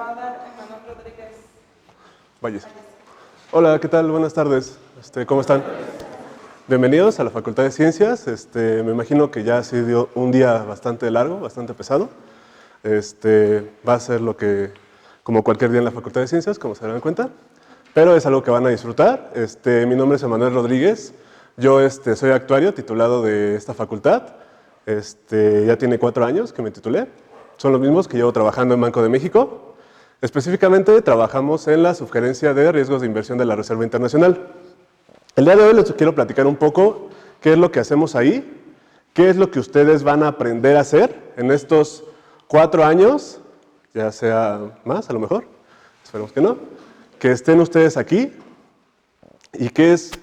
va a dar Emanuel Rodríguez. Valles. Hola, ¿qué tal? Buenas tardes. ¿Cómo están? Bienvenidos a la Facultad de Ciencias. Me imagino que ya ha sido un día bastante largo, bastante pesado. Va a ser como cualquier día en la Facultad de Ciencias, como se darán cuenta, pero es algo que van a disfrutar. Mi nombre es Emanuel Rodríguez. Yo soy actuario titulado de esta facultad. Ya tiene 4 años que me titulé. Son los mismos que llevo trabajando en Banco de México. Específicamente trabajamos en la sugerencia de riesgos de inversión de la Reserva Internacional. El día de hoy les quiero platicar un poco qué es lo que hacemos ahí, qué es lo que ustedes van a aprender a hacer en estos 4 años, ya sea más a lo mejor, esperemos que no, que estén ustedes aquí y qué es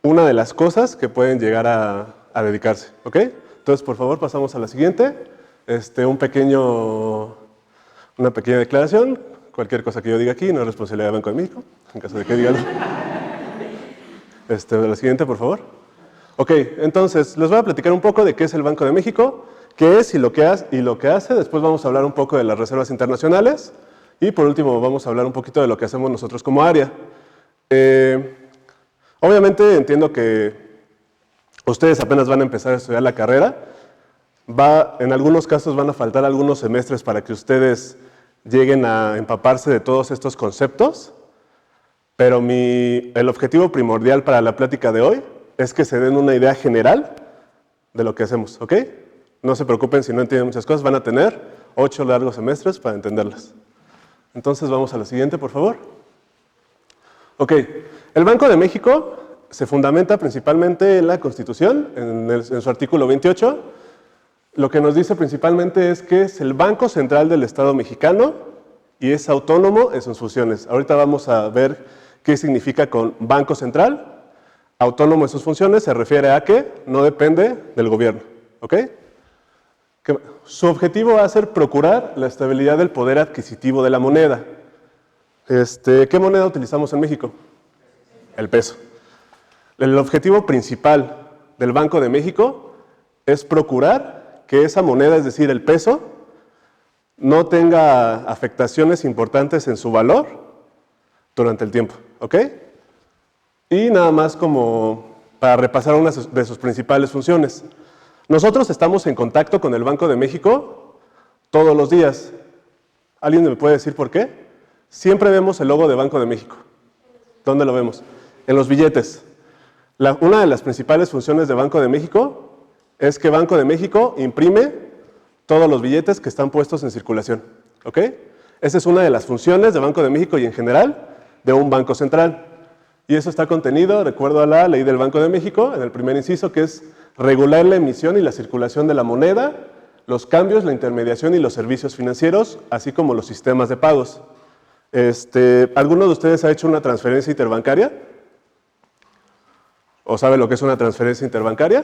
una de las cosas que pueden llegar a dedicarse, ¿ok? Entonces, por favor, pasamos a la siguiente. Una pequeña declaración. Cualquier cosa que yo diga aquí no es responsabilidad de Banco de México, en caso de que diga algo. La siguiente, por favor. Ok, entonces, les voy a platicar un poco de qué es el Banco de México, qué es y lo que hace. Después vamos a hablar un poco de las reservas internacionales. Y por último, vamos a hablar un poquito de lo que hacemos nosotros como área. Obviamente, entiendo que ustedes apenas van a empezar a estudiar la carrera. En algunos casos van a faltar algunos semestres para que ustedes lleguen a empaparse de todos estos conceptos, pero el objetivo primordial para la plática de hoy es que se den una idea general de lo que hacemos, ¿ok? No se preocupen si no entienden muchas cosas, van a tener 8 largos semestres para entenderlas. Entonces vamos a la siguiente, por favor. Ok, el Banco de México se fundamenta principalmente en la Constitución, en su artículo 28. Lo que nos dice principalmente es que es el Banco Central del Estado mexicano y es autónomo en sus funciones. Ahorita vamos a ver qué significa con Banco Central. Autónomo en sus funciones se refiere a que no depende del gobierno, ¿ok? Su objetivo va a ser procurar la estabilidad del poder adquisitivo de la moneda. ¿Qué moneda utilizamos en México? El peso. El objetivo principal del Banco de México es procurar que esa moneda, es decir, el peso, no tenga afectaciones importantes en su valor durante el tiempo, ¿ok? Y nada más como para repasar una de sus principales funciones. Nosotros estamos en contacto con el Banco de México todos los días. ¿Alguien me puede decir por qué? Siempre vemos el logo de Banco de México. ¿Dónde lo vemos? En los billetes. Una de las principales funciones de Banco de México es que Banco de México imprime todos los billetes que están puestos en circulación, ¿ok? Esa es una de las funciones de Banco de México y en general de un banco central. Y eso está contenido, de acuerdo a la ley del Banco de México, en el primer inciso, que es regular la emisión y la circulación de la moneda, los cambios, la intermediación y los servicios financieros, así como los sistemas de pagos. ¿Alguno de ustedes ha hecho una transferencia interbancaria? ¿O sabe lo que es una transferencia interbancaria?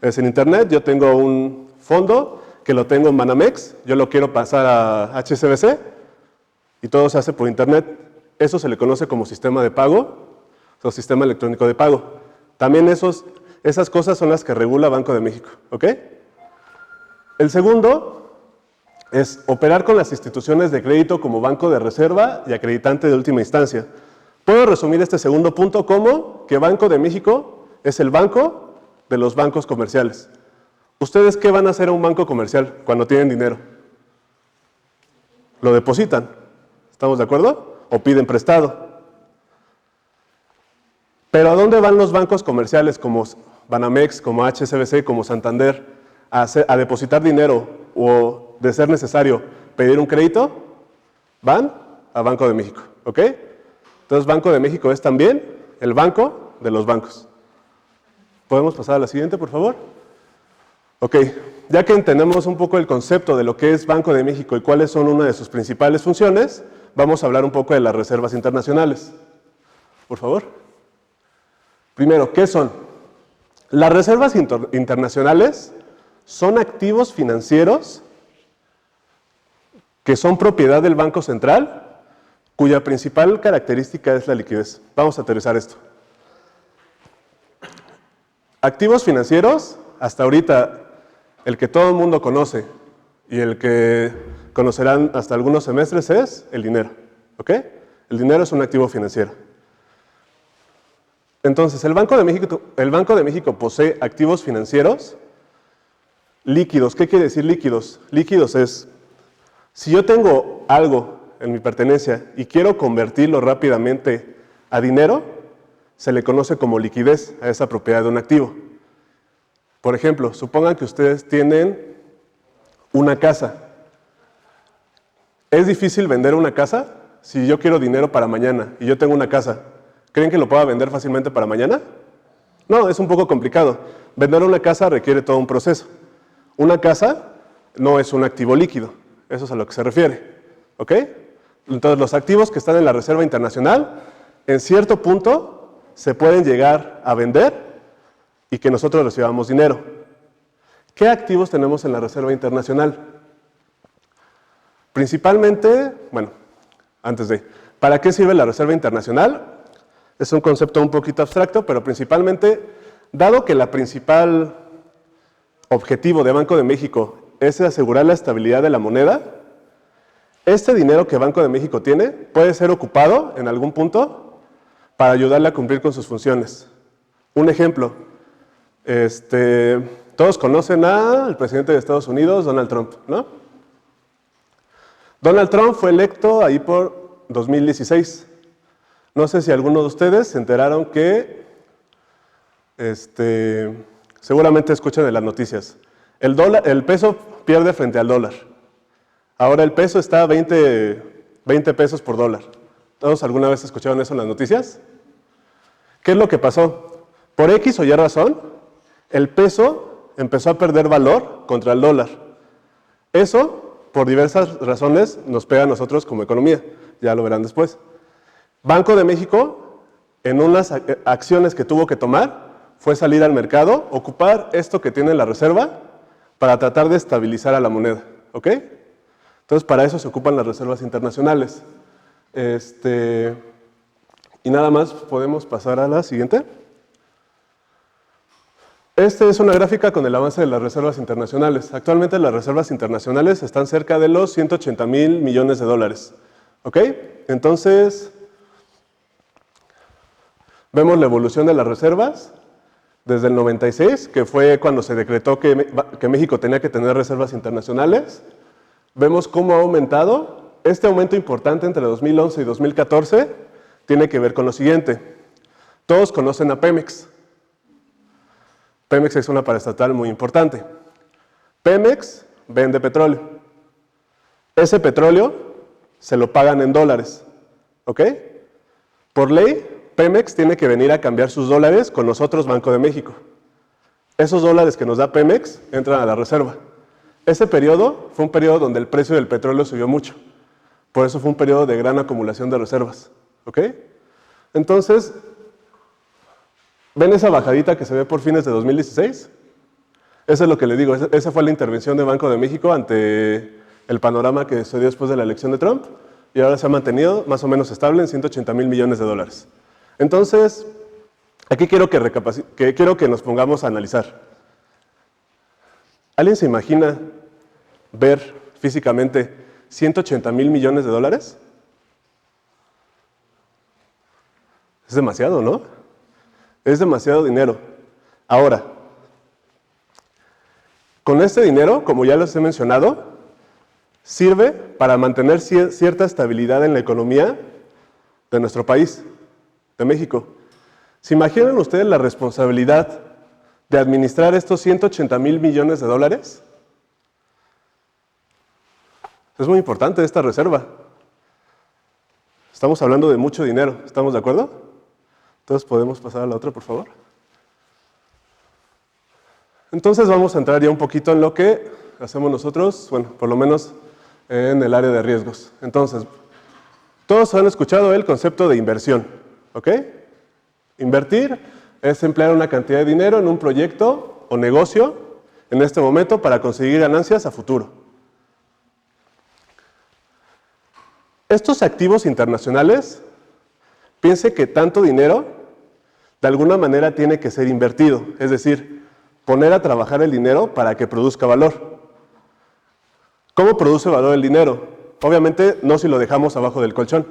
Es en internet. Yo tengo un fondo que lo tengo en Banamex, yo lo quiero pasar a HSBC y todo se hace por internet. Eso se le conoce como sistema de pago o sistema electrónico de pago. También esas cosas son las que regula Banco de México, ¿ok? El segundo es operar con las instituciones de crédito como banco de reserva y acreditante de última instancia. Puedo resumir este segundo punto como que Banco de México es el banco de los bancos comerciales. ¿Ustedes qué van a hacer a un banco comercial cuando tienen dinero? Lo depositan, ¿estamos de acuerdo? O piden prestado. Pero ¿a dónde van los bancos comerciales como Banamex, como HSBC, como Santander a depositar dinero o, de ser necesario, pedir un crédito? Van a Banco de México, ¿ok? Entonces Banco de México es también el banco de los bancos. ¿Podemos pasar a la siguiente, por favor? Ok, ya que entendemos un poco el concepto de lo que es Banco de México y cuáles son una de sus principales funciones, vamos a hablar un poco de las reservas internacionales. Por favor. Primero, ¿qué son? Las reservas internacionales son activos financieros que son propiedad del Banco Central, cuya principal característica es la liquidez. Vamos a aterrizar esto. Activos financieros, hasta ahorita, el que todo el mundo conoce y el que conocerán hasta algunos semestres es el dinero. ¿Ok? El dinero es un activo financiero. Entonces, el Banco de México posee activos financieros líquidos. ¿Qué quiere decir líquidos? Líquidos es, si yo tengo algo en mi pertenencia y quiero convertirlo rápidamente a dinero, se le conoce como liquidez a esa propiedad de un activo. Por ejemplo, supongan que ustedes tienen una casa. ¿Es difícil vender una casa? Si yo quiero dinero para mañana y yo tengo una casa, ¿creen que lo pueda vender fácilmente para mañana? No, es un poco complicado. Vender una casa requiere todo un proceso. Una casa no es un activo líquido, eso es a lo que se refiere. ¿Ok? Entonces, los activos que están en la Reserva Internacional, en cierto punto, se pueden llegar a vender y que nosotros recibamos dinero. ¿Qué activos tenemos en la Reserva Internacional? Principalmente, bueno, ¿para qué sirve la Reserva Internacional? Es un concepto un poquito abstracto, pero principalmente, dado que la principal objetivo de Banco de México es asegurar la estabilidad de la moneda, este dinero que Banco de México tiene puede ser ocupado en algún punto para ayudarle a cumplir con sus funciones. Un ejemplo, todos conocen al presidente de Estados Unidos, Donald Trump, ¿no? Donald Trump fue electo ahí por 2016. No sé si alguno de ustedes se enteraron que, seguramente escuchan de las noticias, el peso pierde frente al dólar. Ahora el peso está a 20 pesos por dólar. ¿Todos alguna vez escucharon eso en las noticias? ¿Qué es lo que pasó? Por X o Y razón, el peso empezó a perder valor contra el dólar. Eso, por diversas razones, nos pega a nosotros como economía. Ya lo verán después. Banco de México, en unas acciones que tuvo que tomar, fue salir al mercado, ocupar esto que tiene la reserva para tratar de estabilizar a la moneda. ¿Ok? Entonces, para eso se ocupan las reservas internacionales. Y nada más, podemos pasar a la siguiente. Esta es una gráfica con el avance de las reservas internacionales. Actualmente las reservas internacionales están cerca de los 180,000 millones de dólares. ¿Ok? Entonces, vemos la evolución de las reservas desde el 96, que fue cuando se decretó que México tenía que tener reservas internacionales. Vemos cómo ha aumentado. Este aumento importante entre 2011 y 2014 tiene que ver con lo siguiente. Todos conocen a Pemex. Pemex es una paraestatal muy importante. Pemex vende petróleo. Ese petróleo se lo pagan en dólares. ¿Ok? Por ley, Pemex tiene que venir a cambiar sus dólares con nosotros, Banco de México. Esos dólares que nos da Pemex entran a la reserva. Ese periodo fue un periodo donde el precio del petróleo subió mucho. Por eso fue un periodo de gran acumulación de reservas. ¿Ok? Entonces, ¿ven esa bajadita que se ve por fines de 2016? Eso es lo que le digo. Esa fue la intervención de Banco de México ante el panorama que se dio después de la elección de Trump. Y ahora se ha mantenido más o menos estable en 180,000 millones de dólares. Entonces, aquí quiero que nos pongamos a analizar. ¿Alguien se imagina ver físicamente 180,000 millones de dólares? Es demasiado, ¿no? Es demasiado dinero. Ahora, con este dinero, como ya les he mencionado, sirve para mantener cierta estabilidad en la economía de nuestro país, de México. ¿Se imaginan ustedes la responsabilidad de administrar estos 180,000 millones de dólares? Es muy importante esta reserva. Estamos hablando de mucho dinero, ¿estamos de acuerdo? Entonces, ¿podemos pasar a la otra, por favor? Entonces, vamos a entrar ya un poquito en lo que hacemos nosotros, bueno, por lo menos en el área de riesgos. Entonces, todos han escuchado el concepto de inversión, ¿ok? Invertir es emplear una cantidad de dinero en un proyecto o negocio en este momento para conseguir ganancias a futuro. Estos activos internacionales, piense que tanto dinero de alguna manera tiene que ser invertido, es decir, poner a trabajar el dinero para que produzca valor. ¿Cómo produce valor el dinero? Obviamente no si lo dejamos abajo del colchón.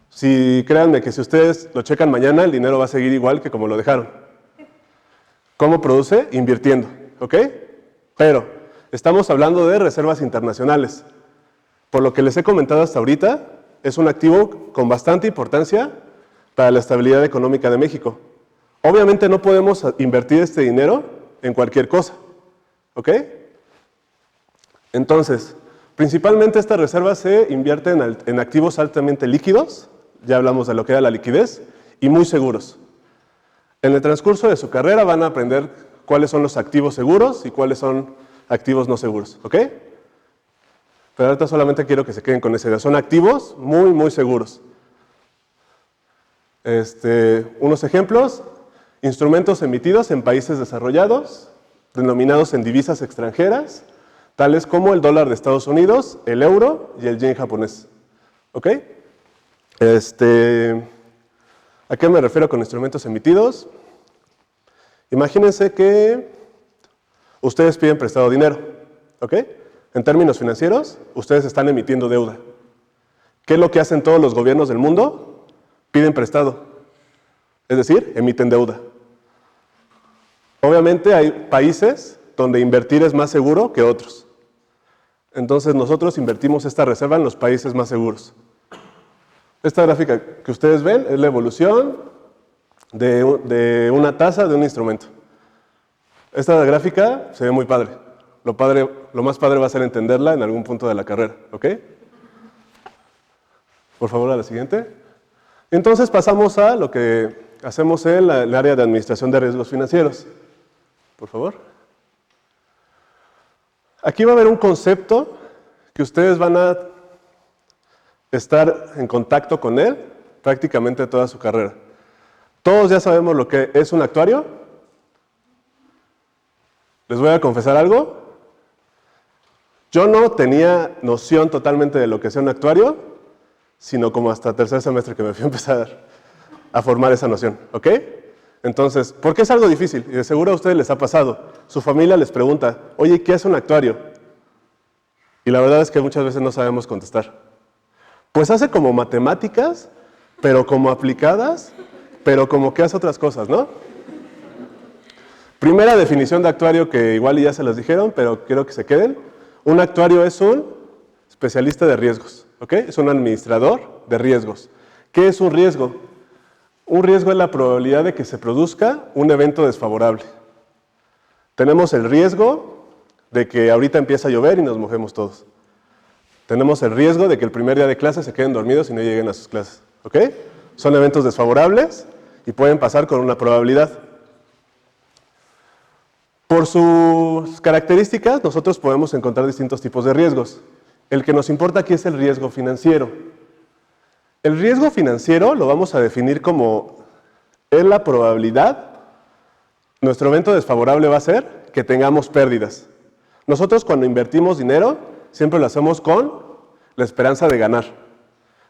Si créanme que si ustedes lo checan mañana, el dinero va a seguir igual que como lo dejaron. ¿Cómo produce? Invirtiendo, ¿ok? Pero estamos hablando de reservas internacionales. Por lo que les he comentado hasta ahorita, es un activo con bastante importancia para la estabilidad económica de México. Obviamente no podemos invertir este dinero en cualquier cosa, ¿ok? Entonces, principalmente estas reservas se invierten en activos altamente líquidos, ya hablamos de lo que era la liquidez, y muy seguros. En el transcurso de su carrera van a aprender cuáles son los activos seguros y cuáles son activos no seguros, ¿ok? Pero ahorita solamente quiero que se queden con esa idea. Son activos muy, muy seguros. Unos ejemplos, instrumentos emitidos en países desarrollados, denominados en divisas extranjeras, tales como el dólar de Estados Unidos, el euro y el yen japonés. ¿Ok? ¿A qué me refiero con instrumentos emitidos? Imagínense que ustedes piden prestado dinero, ¿ok? En términos financieros, ustedes están emitiendo deuda. ¿Qué es lo que hacen todos los gobiernos del mundo? Piden prestado, es decir, emiten deuda. Obviamente hay países donde invertir es más seguro que otros. Entonces nosotros invertimos esta reserva en los países más seguros. Esta gráfica que ustedes ven es la evolución de una tasa de un instrumento. Esta gráfica se ve muy padre. Lo más padre va a ser entenderla en algún punto de la carrera, ¿ok? Por favor, a la siguiente. Entonces pasamos a lo que hacemos en el área de administración de riesgos financieros. Por favor. Aquí va a haber un concepto que ustedes van a estar en contacto con él prácticamente toda su carrera. Todos ya sabemos lo que es un actuario. Les voy a confesar algo. Yo no tenía noción totalmente de lo que es un actuario, sino como hasta tercer semestre que me fui a empezar a formar esa noción, ¿ok? Entonces, ¿por qué es algo difícil? Y de seguro a ustedes les ha pasado. Su familia les pregunta, oye, ¿qué es un actuario? Y la verdad es que muchas veces no sabemos contestar. Pues hace como matemáticas, pero como aplicadas, pero como que hace otras cosas, ¿no? Primera definición de actuario que igual ya se las dijeron, pero quiero que se queden. Un actuario es un especialista de riesgos, ¿ok? Es un administrador de riesgos. ¿Qué es un riesgo? Un riesgo es la probabilidad de que se produzca un evento desfavorable. Tenemos el riesgo de que ahorita empiece a llover y nos mojemos todos. Tenemos el riesgo de que el primer día de clase se queden dormidos y no lleguen a sus clases, ¿ok? Son eventos desfavorables y pueden pasar con una probabilidad. Por sus características, nosotros podemos encontrar distintos tipos de riesgos. El que nos importa aquí es el riesgo financiero. El riesgo financiero lo vamos a definir como es la probabilidad, nuestro evento desfavorable va a ser que tengamos pérdidas. Nosotros cuando invertimos dinero, siempre lo hacemos con la esperanza de ganar.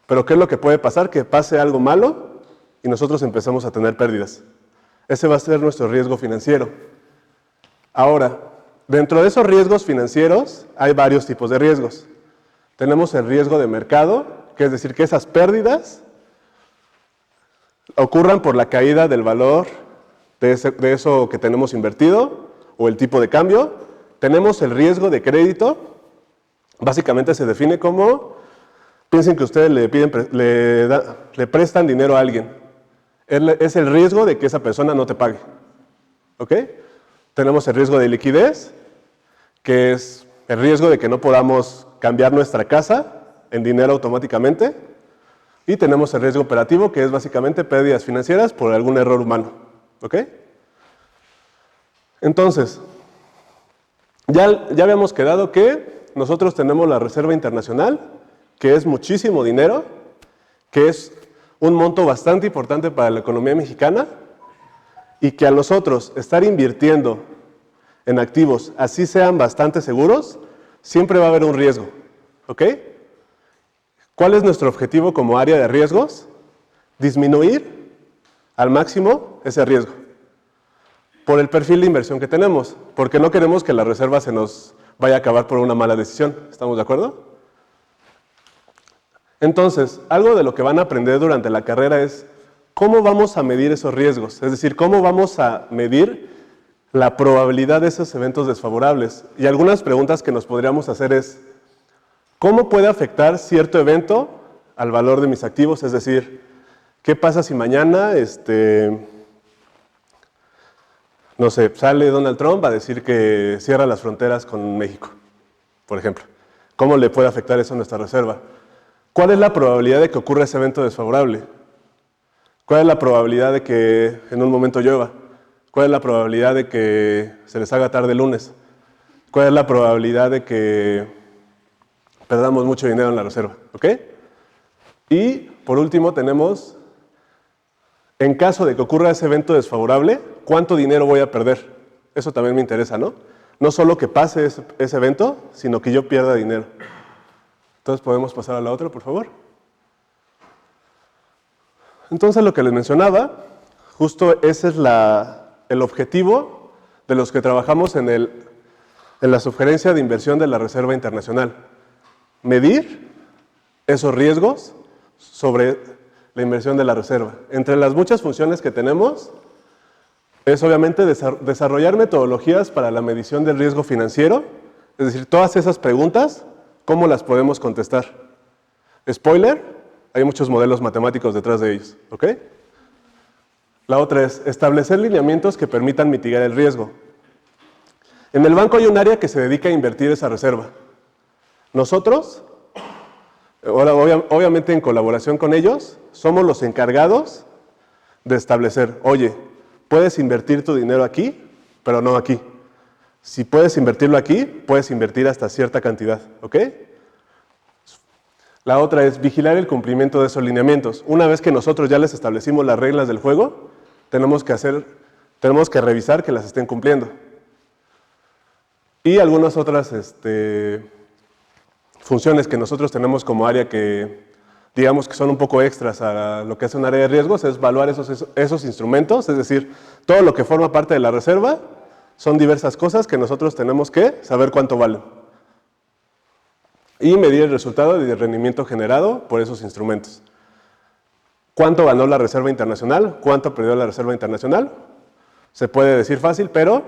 Pero ¿qué es lo que puede pasar? Que pase algo malo y nosotros empezamos a tener pérdidas. Ese va a ser nuestro riesgo financiero. Ahora, dentro de esos riesgos financieros hay varios tipos de riesgos. Tenemos el riesgo de mercado, que es decir, que esas pérdidas ocurran por la caída del valor de eso que tenemos invertido o el tipo de cambio. Tenemos el riesgo de crédito, básicamente se define como, piensen que ustedes le prestan dinero a alguien. Es el riesgo de que esa persona no te pague. ¿Ok? Tenemos el riesgo de liquidez, que es el riesgo de que no podamos cambiar nuestra casa en dinero automáticamente. Y tenemos el riesgo operativo, que es básicamente pérdidas financieras por algún error humano. ¿Ok? Entonces, ya habíamos quedado que nosotros tenemos la Reserva Internacional, que es muchísimo dinero, que es un monto bastante importante para la economía mexicana, y que a nosotros estar invirtiendo en activos, así sean bastante seguros, siempre va a haber un riesgo, ¿ok? ¿Cuál es nuestro objetivo como área de riesgos? Disminuir al máximo ese riesgo, por el perfil de inversión que tenemos, porque no queremos que la reserva se nos vaya a acabar por una mala decisión. ¿Estamos de acuerdo? Entonces, algo de lo que van a aprender durante la carrera es cómo vamos a medir esos riesgos, es decir, cómo vamos a medir la probabilidad de esos eventos desfavorables. Y algunas preguntas que nos podríamos hacer es, ¿cómo puede afectar cierto evento al valor de mis activos? Es decir, ¿qué pasa si mañana, no sé, sale Donald Trump a decir que cierra las fronteras con México, por ejemplo? ¿Cómo le puede afectar eso a nuestra reserva? ¿Cuál es la probabilidad de que ocurra ese evento desfavorable? ¿Cuál es la probabilidad de que en un momento llueva? ¿Cuál es la probabilidad de que se les haga tarde el lunes? ¿Cuál es la probabilidad de que perdamos mucho dinero en la reserva? ¿Ok? Y por último tenemos, en caso de que ocurra ese evento desfavorable, ¿cuánto dinero voy a perder? Eso también me interesa, ¿no? No solo que pase ese evento, sino que yo pierda dinero. Entonces, ¿podemos pasar a la otra, por favor? Entonces, lo que les mencionaba, justo ese es el objetivo de los que trabajamos en la sugerencia de inversión de la Reserva Internacional. Medir esos riesgos sobre la inversión de la reserva. Entre las muchas funciones que tenemos, es obviamente desarrollar metodologías para la medición del riesgo financiero, es decir, todas esas preguntas, ¿cómo las podemos contestar? Spoiler, hay muchos modelos matemáticos detrás de ellos, ¿ok? La otra es establecer lineamientos que permitan mitigar el riesgo. En el banco hay un área que se dedica a invertir esa reserva. Nosotros, obviamente en colaboración con ellos, somos los encargados de establecer, oye, puedes invertir tu dinero aquí, pero no aquí. Si puedes invertirlo aquí, puedes invertir hasta cierta cantidad, ¿ok? La otra es vigilar el cumplimiento de esos lineamientos. Una vez que nosotros ya les establecimos las reglas del juego, tenemos que revisar que las estén cumpliendo. Y algunas otras funciones que nosotros tenemos como área que, digamos que son un poco extras a lo que es un área de riesgos, es evaluar esos instrumentos, es decir, todo lo que forma parte de la reserva, son diversas cosas que nosotros tenemos que saber cuánto valen. Y medir el resultado de rendimiento generado por esos instrumentos. ¿Cuánto ganó la Reserva Internacional? ¿Cuánto perdió la Reserva Internacional? Se puede decir fácil, pero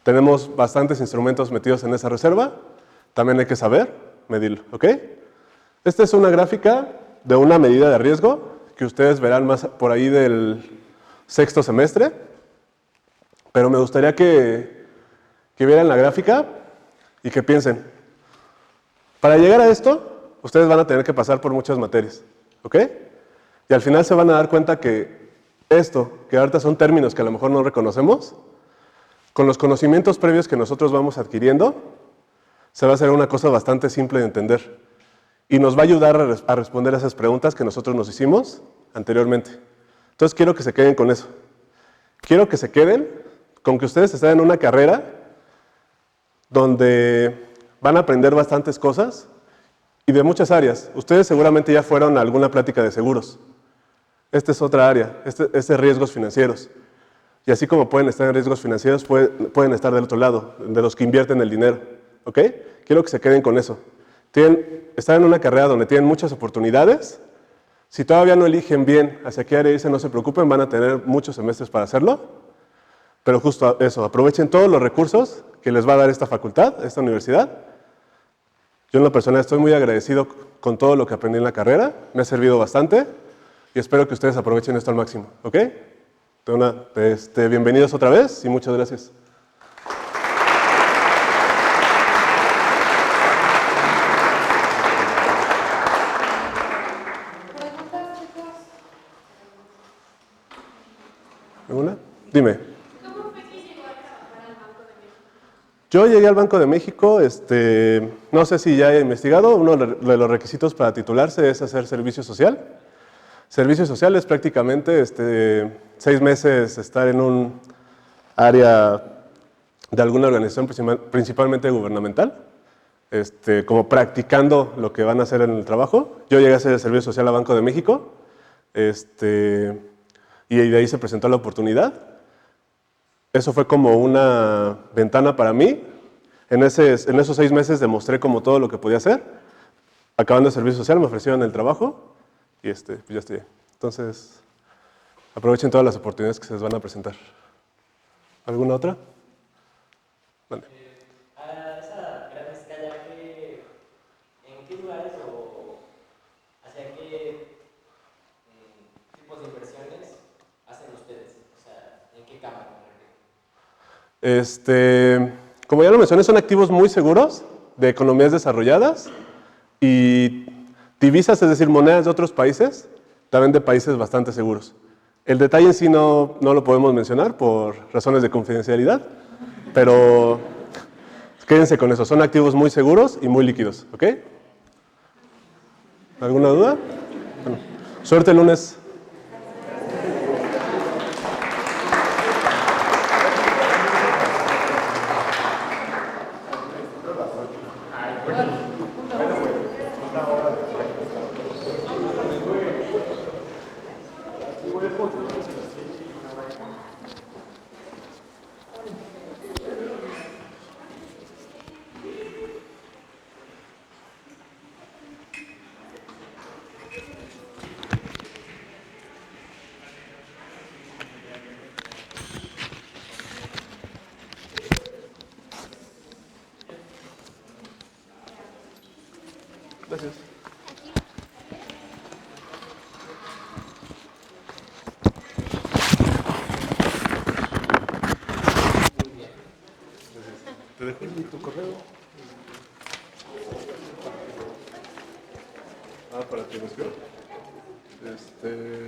tenemos bastantes instrumentos metidos en esa reserva. También hay que saber medirlo, ¿ok? Esta es una gráfica de una medida de riesgo que ustedes verán más por ahí del sexto semestre. Pero me gustaría que vieran la gráfica y que piensen. Para llegar a esto, ustedes van a tener que pasar por muchas materias, ¿ok? Y al final se van a dar cuenta que esto, que ahorita son términos que a lo mejor no reconocemos, con los conocimientos previos que nosotros vamos adquiriendo, se va a hacer una cosa bastante simple de entender. Y nos va a ayudar a responder a esas preguntas que nosotros nos hicimos anteriormente. Entonces quiero que se queden con eso. Quiero que se queden con que ustedes están en una carrera donde van a aprender bastantes cosas y de muchas áreas. Ustedes seguramente ya fueron a alguna plática de seguros. Esta es otra área, este es riesgos financieros. Y así como pueden estar en riesgos financieros, pueden estar del otro lado, de los que invierten el dinero. ¿Ok? Quiero que se queden con eso. Están en una carrera donde tienen muchas oportunidades. Si todavía no eligen bien hacia qué área irse, no se preocupen, van a tener muchos semestres para hacerlo. Pero justo eso, aprovechen todos los recursos que les va a dar esta facultad, esta universidad. Yo en lo personal estoy muy agradecido con todo lo que aprendí en la carrera, me ha servido bastante y espero que ustedes aprovechen esto al máximo, ¿ok? Bienvenidos otra vez y muchas gracias. ¿Alguna? Dime. ¿Cómo fue que llegó a trabajar al Banco de México? Yo llegué al Banco de México, no sé si ya he investigado, uno de los requisitos para titularse es hacer servicio social. Servicio social es prácticamente 6 meses estar en un área de alguna organización principalmente gubernamental, como practicando lo que van a hacer en el trabajo. Yo llegué a hacer el servicio social a Banco de México, y de ahí se presentó la oportunidad. Eso fue como una ventana para mí. En esos 6 meses demostré como todo lo que podía hacer. Acabando el servicio social me ofrecieron el trabajo y pues ya estoy. Entonces, aprovechen todas las oportunidades que se les van a presentar. ¿Alguna otra? Vale. A esa gran escala, ¿en qué lugares o hacia qué tipos de inversiones hacen ustedes? O sea, ¿en qué cámara? Como ya lo mencioné, son activos muy seguros de economías desarrolladas y divisas, es decir, monedas de otros países, también de países bastante seguros. El detalle en sí no lo podemos mencionar por razones de confidencialidad, pero quédense con eso, son activos muy seguros y muy líquidos, ¿ok? ¿Alguna duda? Bueno, suerte el lunes. Gracias. Te dejo tu correo. Para que me escriba.